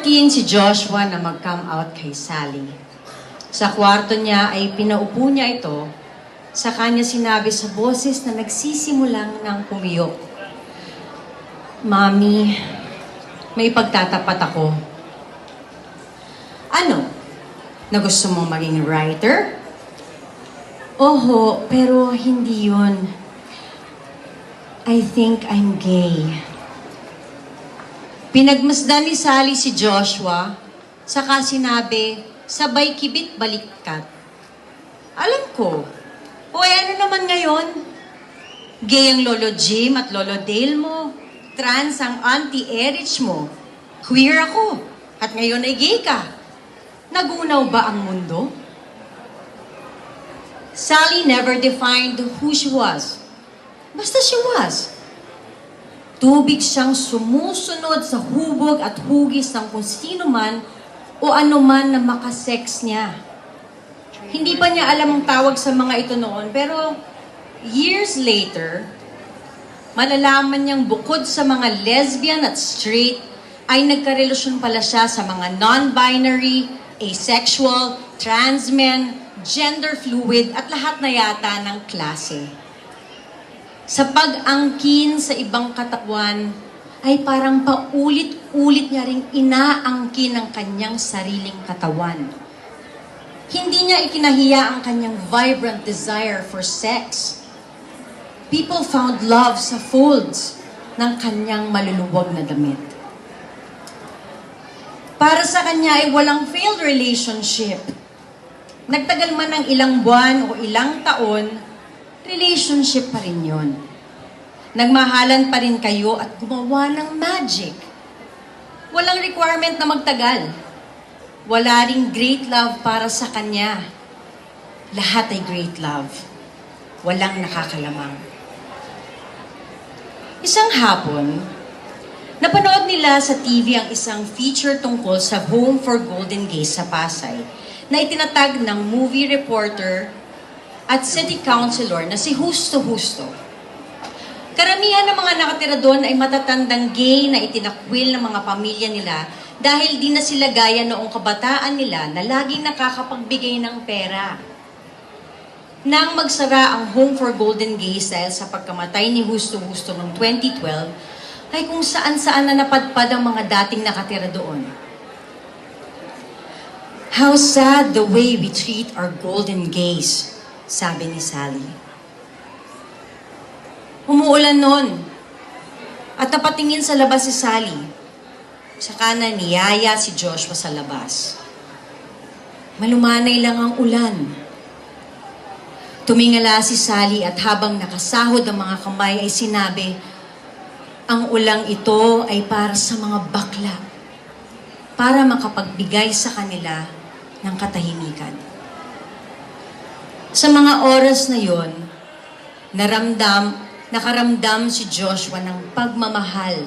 14 si Joshua na mag-come out kay Sally. Sa kwarto niya ay pinaupo niya ito. Sa kanya sinabi sa boses na nagsisimulang ng pumiyok, "Mami, may pagtatapat ako." "Ano? Na gusto mong maging writer?" "Oho, pero hindi yun. I think I'm gay." Pinagmasdan ni Sally si Joshua, saka sinabi, sabay kibit baliktad, "Alam ko. O ano naman ngayon? Gay ang Lolo Jim at Lolo Dale mo. Trans ang Auntie Erich mo. Queer ako. At ngayon ay gay ka. Nagunaw ba ang mundo?" Sally never defined who she was. Basta she was. Tubig siyang sumusunod sa hubog at hugis ng kung sino man o anuman na makasex niya. Hindi pa niya alam ang tawag sa mga ito noon, pero years later, malalaman niyang bukod sa mga lesbian at straight, ay nagkarelasyon pala siya sa mga non-binary, asexual, trans men, gender fluid at lahat na yata ng klase. Sa pag-angkin sa ibang katawan, ay parang paulit-ulit niya ring inaangkin ang kanyang sariling katawan. Hindi niya ikinahiya ang kanyang vibrant desire for sex. People found love sa folds ng kanyang maluluwag na damit. Para sa kanya ay walang failed relationship. Nagtagal man ng ilang buwan o ilang taon, relationship pa rin yun. Nagmahalan pa rin kayo at gumawa ng magic. Walang requirement na magtagal. Wala ring great love para sa kanya. Lahat ay great love. Walang nakakalamang. Isang hapon, napanood nila sa TV ang isang feature tungkol sa Home for Golden Gays sa Pasay na itinatag ng movie reporter at city councilor na si Justo Justo. Karamihan ng mga nakatira doon ay matatandang gay na itinakwil ng mga pamilya nila dahil di na sila gaya noong kabataan nila na laging nakakapagbigay ng pera. Nang magsara ang Home for Golden Gays dahil sa pagkamatay ni Justo Justo noong 2012, ay kung saan-saan na napadpad ang mga dating nakatira doon. "How sad the way we treat our golden gays," sabi ni Sally. Umuulan noon at napatingin sa labas si Sally. Saka na niyaya si Joshua sa labas. Malumanay lang ang ulan. Tumingala si Sally at habang nakasahod ang mga kamay ay sinabi, "Ang ulang ito ay para sa mga bakla, para makapagbigay sa kanila ng katahimikan." Sa mga oras na yon, nakaramdam si Joshua ng pagmamahal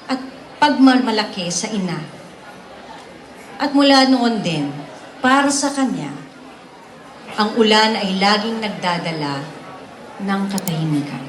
at pagmamalaki sa ina. At mula noon din, para sa kanya, ang ulan ay laging nagdadala ng katahimikan.